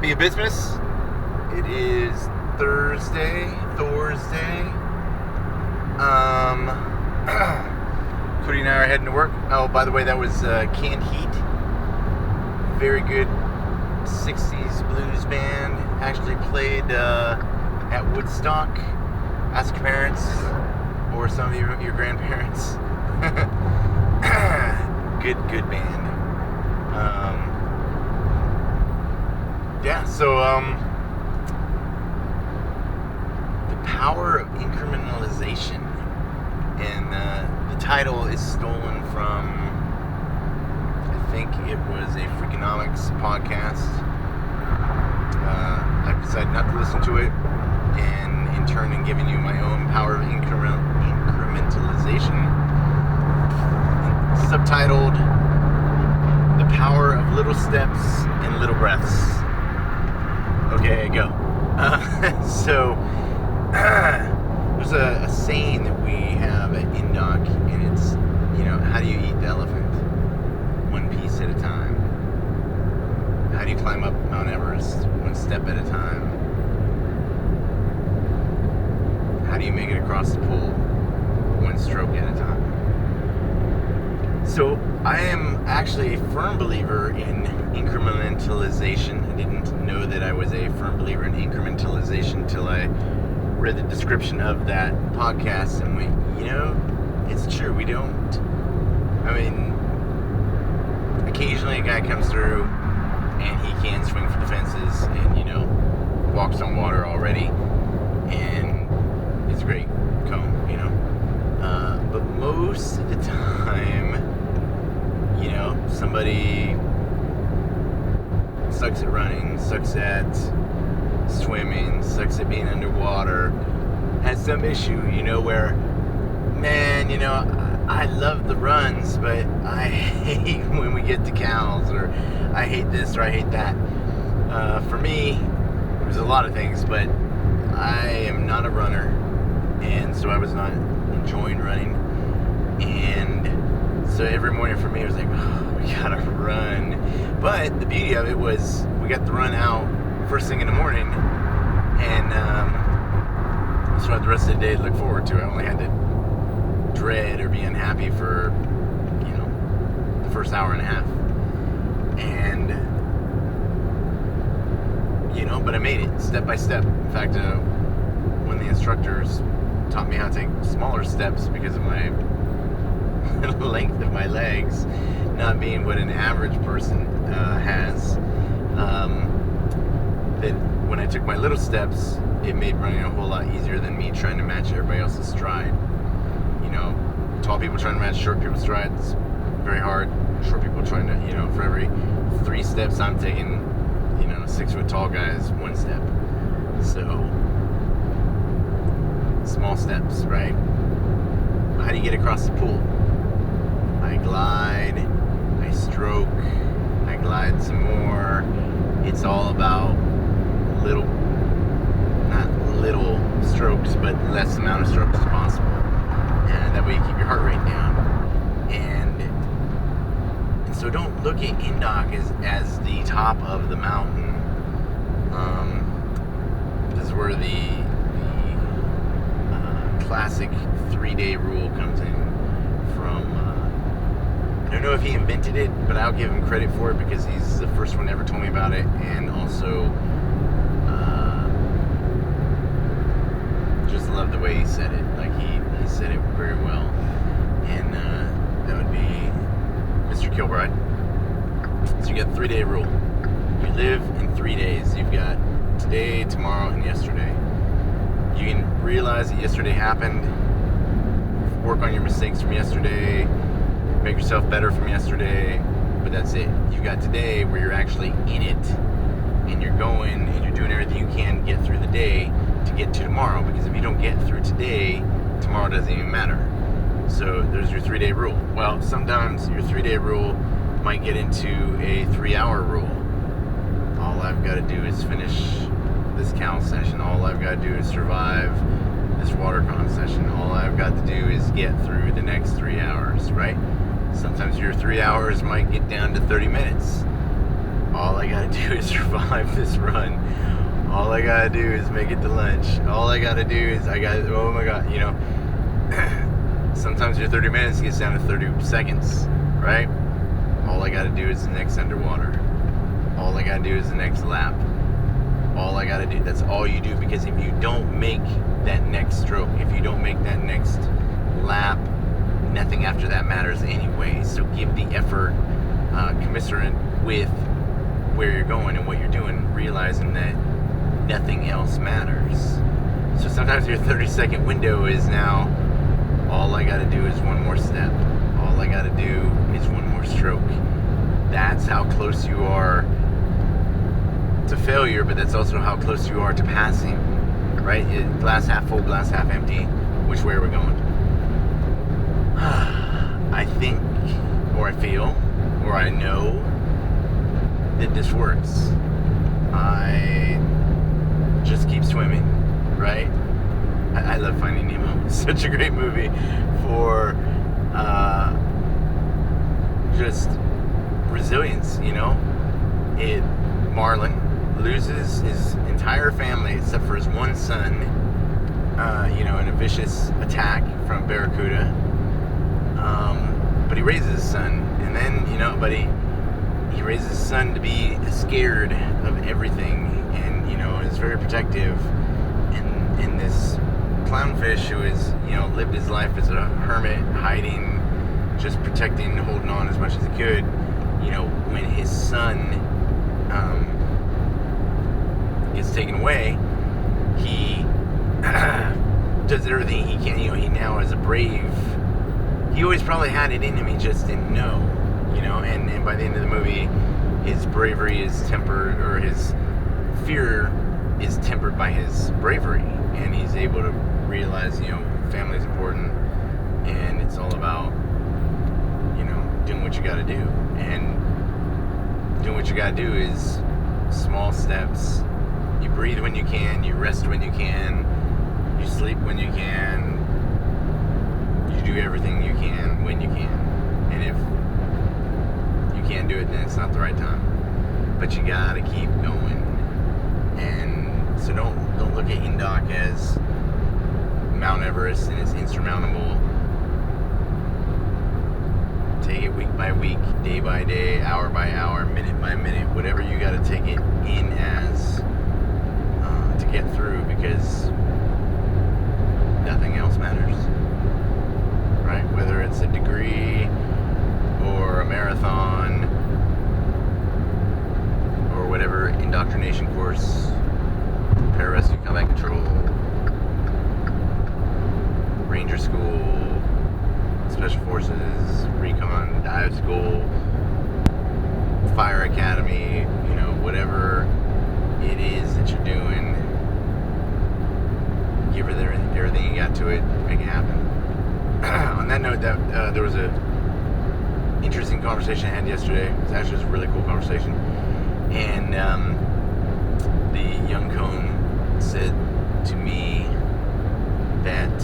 Happy Abysmus. It is Thursday. Cody and I are heading to work. Oh, by the way, that was Canned Heat. Very good 60s blues band. Actually played at Woodstock. Ask your parents or some of your grandparents. Good band. The power of incrementalization, and the title is stolen from, I think it was a Freakonomics podcast. I've decided not to listen to it, and in turn, in giving you my own power of incrementalization, subtitled "The Power of Little Steps and Little Breaths." Okay, go. There's a saying that we have at Indoc, and it's, how do you eat the elephant? One piece at a time. How do you climb up Mount Everest? One step at a time. How do you make it across the pool? One stroke at a time. So I am actually a firm believer in incrementalization. I didn't know that I was a firm believer in incrementalization until I read the description of that podcast and went, it's true, we don't. Occasionally a guy comes through and he can swing for the fences and, walks on water already, and it's a great cone, but most of the time, somebody sucks at running, sucks at swimming, sucks at being underwater, has some issue, where, man, I love the runs, but I hate when we get to cows, or I hate this, or I hate that. For me, there's a lot of things, but I am not a runner, and so I was not enjoying running, and so every morning for me, it was like, we gotta run. But the beauty of it was, we got the run out first thing in the morning, and so I had the rest of the day to look forward to. I only had to dread or be unhappy for, the first hour and a half. And, but I made it step by step. In fact, when the instructors taught me how to take smaller steps because of my length of my legs not being what an average person has, that when I took my little steps, it made running a whole lot easier than me trying to match everybody else's stride. Tall people trying to match short people's strides, very hard. Short people trying to, for every 3 steps I'm taking, 6-foot tall guys 1 step. So small steps, right? How do you get across the pool? I glide, I stroke, I glide some more. It's all about not little strokes, but less amount of strokes as possible. And that way you keep your heart rate down. And so don't look at Indoc as the top of the mountain. This is where the classic 3-day rule comes in from. I don't know if he invented it, but I'll give him credit for it because he's the first one ever told me about it, and also just love the way he said it. Like he said it very well, and that would be Mr. Kilbride. So you got the 3-day rule. You live in 3 days. You've got today, tomorrow, and yesterday. You can realize that yesterday happened, work on your mistakes from yesterday, make yourself better from yesterday, but that's it. You've got today where you're actually in it, and you're going, and you're doing everything you can to get through the day to get to tomorrow, because if you don't get through today, tomorrow doesn't even matter. So there's your 3-day rule. Well, sometimes your 3-day rule might get into a 3-hour rule. All I've got to do is finish this cow session. All I've got to do is survive this watercon session. All I've got to do is get through the next 3 hours, right? Sometimes your 3 hours might get down to 30 minutes. all I gotta do is survive this run. All I gotta do is make it to lunch. All I gotta do is oh my God, sometimes your 30 minutes gets down to 30 seconds, right? All I gotta do is the next underwater. All I gotta do is the next lap. All I gotta do, that's all you do, because if you don't make that next stroke, if you don't make that next lap, nothing after that matters anyway. So give the effort commensurate with where you're going and what you're doing, realizing that nothing else matters. So sometimes your 30-second window is now, all I gotta do is one more step. All I gotta do is one more stroke. That's how close you are to failure, but that's also how close you are to passing, right? Glass half full, glass half empty. Which way are we going? I think, or I feel, or I know that this works. I just keep swimming, right? I love Finding Nemo. It's such a great movie for just resilience, Marlin loses his entire family except for his one son, in a vicious attack from Barracuda. But he raises his son, and then, he raises his son to be scared of everything, and, is very protective. And this clownfish who has, lived his life as a hermit, hiding, just protecting, holding on as much as he could, when his son gets taken away, he does everything he can. He now is a brave. He always probably had it in him, he just didn't know, and by the end of the movie, his bravery is tempered, or his fear is tempered by his bravery, and he's able to realize, family is important, and it's all about, doing what you gotta do, and doing what you gotta do is small steps. You breathe when you can, you rest when you can, you sleep when you can, you do everything you can when you can. And if you can't do it, then it's not the right time. But you gotta keep going. And so don't look at Indoc as Mount Everest and it's insurmountable. Take it week by week, day by day, hour by hour, minute by minute, whatever you gotta take it in as to get through, because nothing else matters, right? Whether it's a degree or a marathon or whatever indoctrination course, pararescue combat control, ranger school, special forces, recon, dive school, fire academy, whatever it is that you're doing, give it everything you got to it, make it happen. On that note, there was a interesting conversation I had yesterday. It was actually a really cool conversation, and the young cone said to me that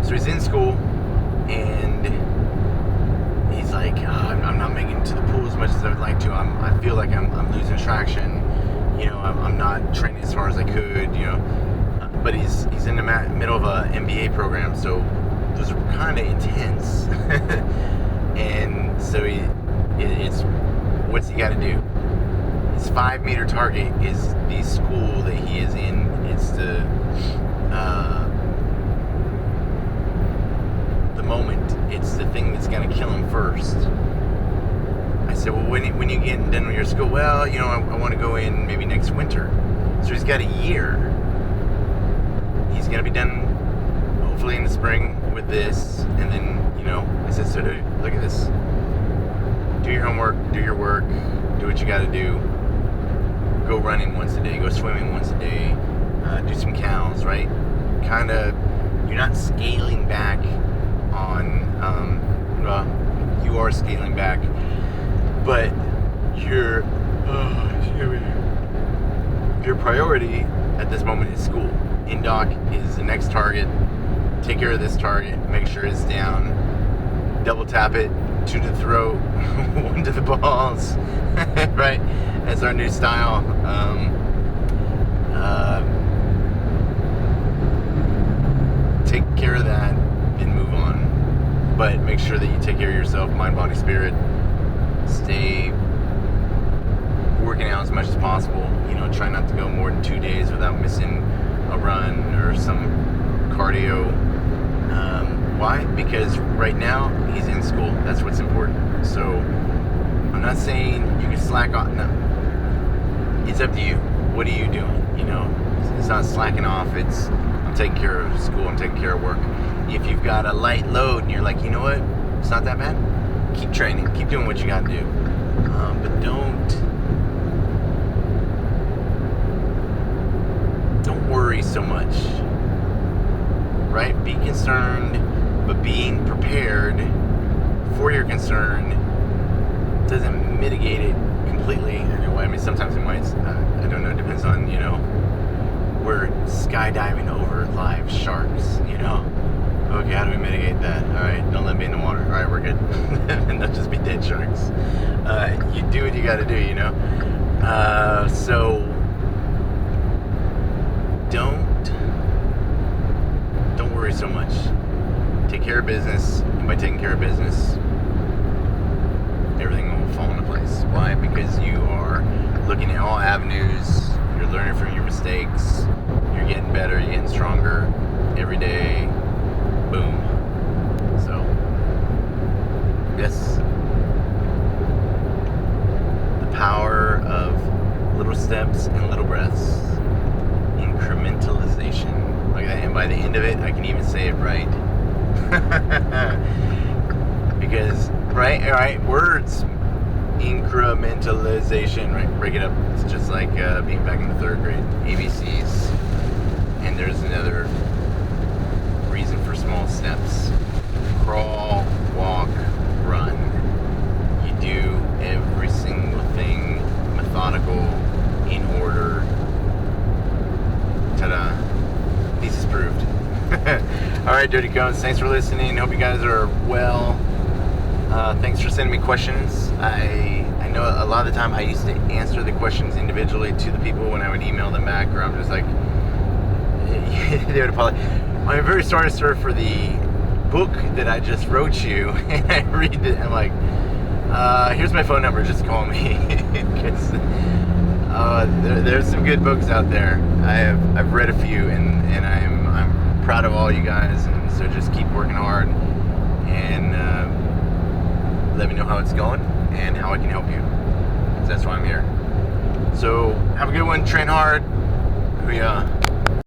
so he's in school, and he's like, I'm not making it to the pool as much as I would like to. I feel like I'm losing traction. I'm not training as far as I could. But he's in the middle of a MBA program, so those are kind of intense. And so it's what's he got to do? His 5-meter target is the school that he is in. It's the moment. It's the thing that's going to kill him first. I said, well, when you get done with your school? Well, I want to go in maybe next winter. So he's got a year. He's going to be done hopefully in the spring with this, and then, I said, so look at this. Do your homework, do your work, do what you got to do. Go running once a day, go swimming once a day, do some cows, right? Kind of, you're not scaling back on, you are scaling back, but your priority at this moment is school, in-dock is the next target. Take care of this target. Make sure it's down. Double tap it. 2 to the throat. 1 to the balls. Right? That's our new style. Take care of that and move on. But make sure that you take care of yourself, mind, body, spirit. Stay working out as much as possible. Try not to go more than 2 days without missing a run or some cardio. Why? Because right now he's in school. That's what's important. So I'm not saying you can slack off. No, it's up to you. What are you doing? It's not slacking off. It's I'm taking care of school. I'm taking care of work. If you've got a light load and you're like, you know what, it's not that bad. Keep training. Keep doing what you got to do. But don't worry so much. Right? Be concerned, but being prepared for your concern doesn't mitigate it completely. I mean, sometimes it might. I don't know. It depends on, we're skydiving over live sharks, Okay, how do we mitigate that? All right, don't let me in the water. All right, we're good. And not just be dead sharks. You do what you got to do, So don't worry so much. Take care of business, and by taking care of business, everything will fall into place. Why? Because you are looking at all avenues. You're learning from your mistakes. You're getting better. You're getting stronger every day. Boom. So, yes, the power of little steps and little breaths. Incrementalization. Like that. And by the end of it, I can even say it right. Because, right, words. Incrementalization, right? Break it up. It's just like being back in the 3rd grade. ABCs. And there's another reason for small steps. Crawl, walk, run. You do every single thing methodical, in order. Ta-da. Thesis proved. Alright, Dirty Cones, thanks for listening. Hope you guys are well. Thanks for sending me questions. I know a lot of the time I used to answer the questions individually to the people when I would email them back, or I'm just like, they would apologize. I'm very sorry, sir, for the book that I just wrote you. And I read it, I'm like, here's my phone number, just call me. Because there's some good books out there. I've read a few, and I'm proud of all you guys, and so just keep working hard, and let me know how it's going and how I can help you. That's why I'm here. So have a good one. Train hard. Hooyah.